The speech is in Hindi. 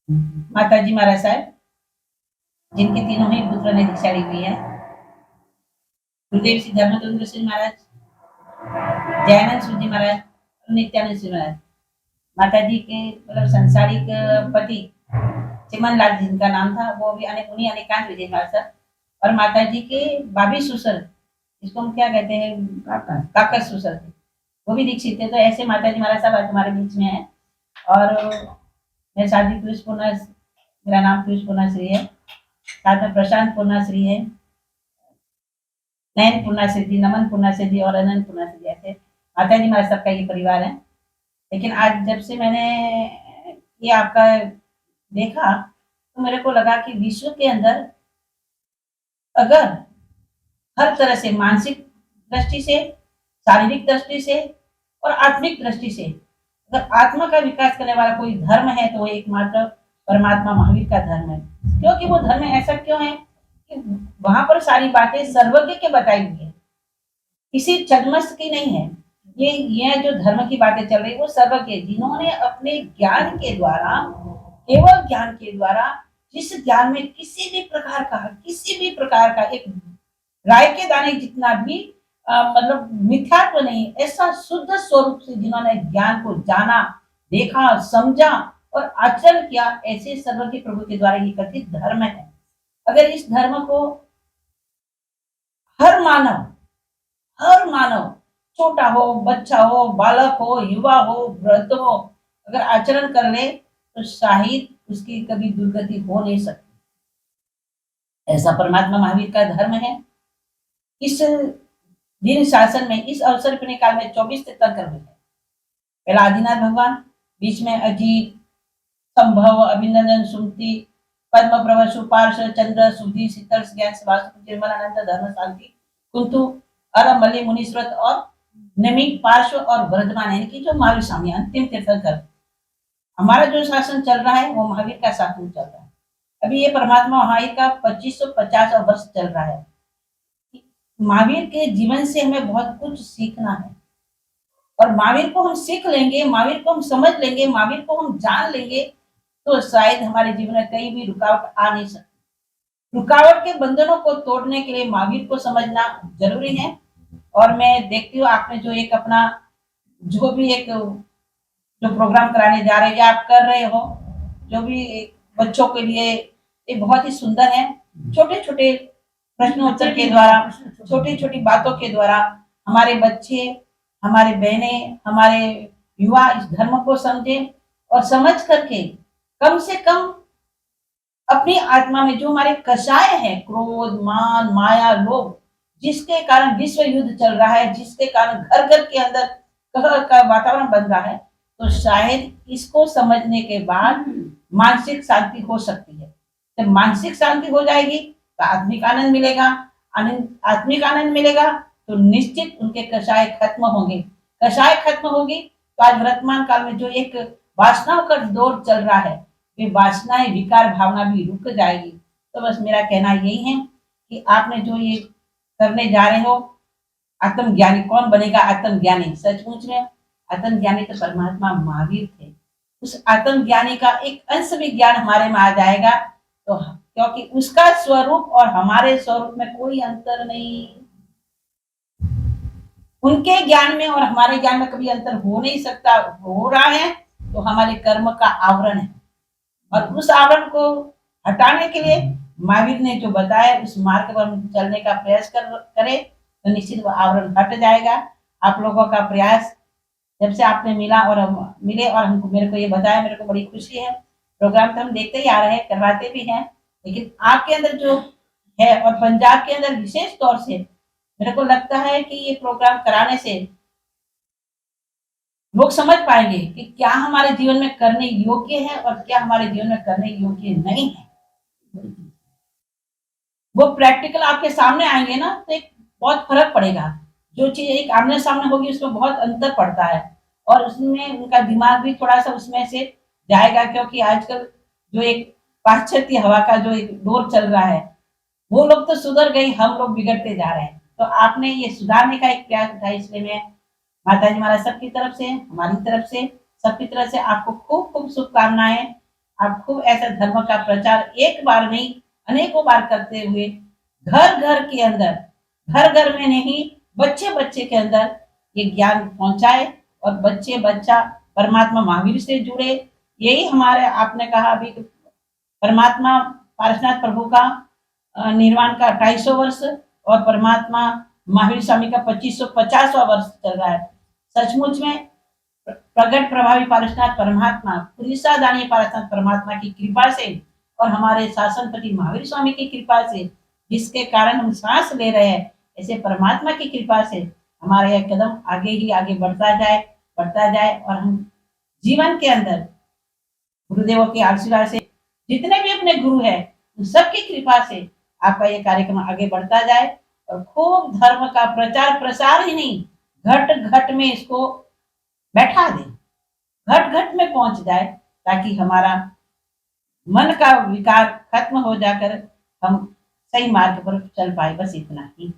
माता जी महाराज साहब, जिनके तीनों ही पुत्र ने दीक्षा ली हुई है। गुरुदेव श्री धर्मचंद्र श्री महाराज, जयानंद सूर जी महाराज और नित्यानंद श्री महाराज। माता जी के मतलब संसारिक पति चिमन लाल जिनका नाम था, वो भी उन्हीं अनेकांत विजय महाराज सर। और माता जी के भाभी सुसर, इसको हम क्या कहते हैं, काकर सुसर थे, वो भी दीक्षित थे। तो ऐसे माता जी महाराज साहब आज हमारे बीच में है। और मैं शादी पीयूष पूर्णा, मेरा नाम पीयूष पूर्णा श्री है, साथ में प्रशांत पूर्णा श्री है, नयन पूर्णा श्री, नमन पूर्णा श्री और अनंत पूर्णा श्री। ऐसे माता जी महाराज सबका ये परिवार है। लेकिन आज जब से मैंने ये आपका देखा तो मेरे को लगा कि विश्व के अंदर अगर हर तरह से, मानसिक दृष्टि से, शारीरिक दृष्टि से और आत्मिक दृष्टि से अगर आत्मा का विकास करने वाला कोई धर्म है तो वो एकमात्र परमात्मा महावीर का धर्म है। क्योंकि वो धर्म ऐसा क्यों है कि वहां पर सारी बातें सर्वज्ञ के बताई हुई है, किसी छद्मस्त की नहीं है। ये जो धर्म की बातें चल रही वो सर्वज्ञ, जिन्होंने अपने ज्ञान के द्वारा, केवल ज्ञान के द्वारा, जिस ज्ञान में किसी भी प्रकार का एक राय के दाने जितना भी मतलब मिथ्यात्व नहीं, ऐसा शुद्ध स्वरूप से जिन्होंने ज्ञान को जाना, देखा, समझा और आचरण किया, ऐसे सर्वज्ञ प्रभु के द्वारा ये कथित धर्म है। अगर इस धर्म को हर मानव, छोटा हो, बच्चा हो, बालक हो, युवा हो, वृद्ध हो, अगर आचरण कर ले तो शायद उसकी कभी दुर्गति हो नहीं सकती। ऐसा परमात्मा महावीर का धर्म है। इस दिन शासन में, इस अवसर पर काल में 24 तीर्थंकर हुए हैं। पहला आदिनाथ भगवान, बीच में अजीत, संभव, अभिनंदन, सुमति, पद्म प्रभ, सुपार्श, चंद्र, सुधी, शीतल, ज्ञान, निर्मल, अनंत, धर्म, शांति, कुंतु, अरब, मलि, मुनीश्वरत और नमिक, पार्श्व और वर्धमान, यानी कि जो महावीर स्वामी अंतिम तीर्थंकर। हमारा जो शासन चल रहा है वो महावीर का शासन चल रहा है। अभी ये परमात्मा महावीर का 2550 वर्ष चल रहा है। महावीर के जीवन से हमें बहुत कुछ सीखना है और महावीर को हम सीख लेंगे, महावीर को हम समझ लेंगे, महावीर को हम जान लेंगे तो शायद हमारे जीवन में कहीं भी रुकावट आ नहीं सकती। रुकावट के बंधनों को तोड़ने के लिए महावीर को समझना जरूरी है। और मैं देखती हूँ आपने जो एक अपना जो भी एक जो प्रोग्राम कराने जा रहे हैं या आप कर रहे हो, जो भी बच्चों के लिए ये बहुत ही सुंदर है। छोटे छोटे प्रश्नोत्तर के द्वारा, छोटी छोटी बातों के द्वारा हमारे बच्चे, हमारे बहने, हमारे युवा इस धर्म को समझे और समझ करके कम से कम अपनी आत्मा में जो हमारे कषाय है, क्रोध, मान, माया, लोभ, जिसके कारण विश्व युद्ध चल रहा है, जिसके कारण घर घर के अंदर कलह का वातावरण बन रहा है, तो शायद इसको समझने के बाद मानसिक शांति हो सकती है। जब मानसिक शांति हो जाएगी तो आत्मिक आनंद मिलेगा, आत्मिक आनंद मिलेगा तो निश्चित उनके कषाय खत्म होंगे। कषाय खत्म होगी तो आज वर्तमान काल में जो एक वासनाओं का दौर चल रहा है, वे वासनाएं, विकार भावना भी रुक जाएगी। तो बस मेरा कहना यही है कि आपने जो ये करने जा रहे हो, आत्मज्ञानी कौन बनेगा? आत्मज्ञानी, सचमुच में आत्मज्ञानी तो परमात्मा महावीर थे। उस आत्मज्ञानी का एक अंश भी ज्ञान हमारे में आ जाएगा तो, क्योंकि उसका स्वरूप और हमारे स्वरूप में कोई अंतर नहीं, उनके ज्ञान में और हमारे ज्ञान में कभी अंतर हो नहीं सकता। हो रहा है तो हमारे कर्म का आवरण है और उस आवरण को हटाने के लिए महावीर ने जो बताया उस मार्ग पर हम चलने का प्रयास करें तो निश्चित वो आवरण हट जाएगा। आप लोगों का प्रयास जब से आपने मिला और मिले और हमको, मेरे को ये बताया, मेरे को बड़ी खुशी है। प्रोग्राम तो हम देखते ही आ रहे हैं, करवाते भी हैं, लेकिन आपके अंदर जो है और पंजाब के अंदर विशेष तौर से मेरे को लगता है कि ये प्रोग्राम कराने से लोग समझ पाएंगे कि क्या हमारे जीवन में करने योग्य है और क्या हमारे जीवन में करने योग्य नहीं है। वो प्रैक्टिकल आपके सामने आएंगे ना तो एक बहुत फर्क पड़ेगा। जो चीज एक आमने सामने होगी उसमें बहुत अंतर पड़ता है और उसमें उनका दिमाग भी थोड़ा सा उसमें से जाएगा, क्योंकि आजकल जो एक पाश्चात्य हवा का जो एक दौर चल रहा है, वो लोग तो सुधर गए, हम लोग बिगड़ते जा रहे हैं। तो आपने ये सुधारने का एक प्रयास उठाया, इसलिए मैं माता जी महाराज सबकी तरफ से, हमारी तरफ से, सबकी तरफ से आपको खूब खूब शुभकामनाएं आप खूब ऐसा धर्म का प्रचार एक बार नहीं अनेकों बार करते हुए घर घर के अंदर, घर घर में नहीं, बच्चे बच्चे के अंदर ये ज्ञान पहुंचाए और बच्चे बच्चा परमात्मा महावीर से जुड़े। यही हमारे आपने कहा अभी परमात्मा पारसनाथ प्रभु का निर्वाण का 250 वर्ष और परमात्मा महावीर स्वामी का 2550वां वर्ष चल रहा है। सचमुच में प्रगट प्रभावी पारसनाथ परमात्मा, उड़ीसा दानी पारसनाथ परमात्मा की कृपा से और हमारे शासनपति महावीर स्वामी की कृपा से, जिसके कारण हम सांस ले रहे हैं, ऐसे परमात्मा की कृपा से हमारा यह कदम आगे ही आगे बढ़ता जाए और हम जीवन के अंदर गुरुदेवों के आशीर्वाद से, जितने भी अपने गुरु हैं उन सबकी कृपा से आपका ये कार्यक्रम आगे बढ़ता जाए और खूब धर्म का प्रचार प्रसार ही नहीं, घट घट में इसको बैठा दे, घट घट में पहुंच जाए, ताकि हमारा मन का विकार खत्म हो जाकर हम सही मार्ग पर चल पाए। बस इतना ही।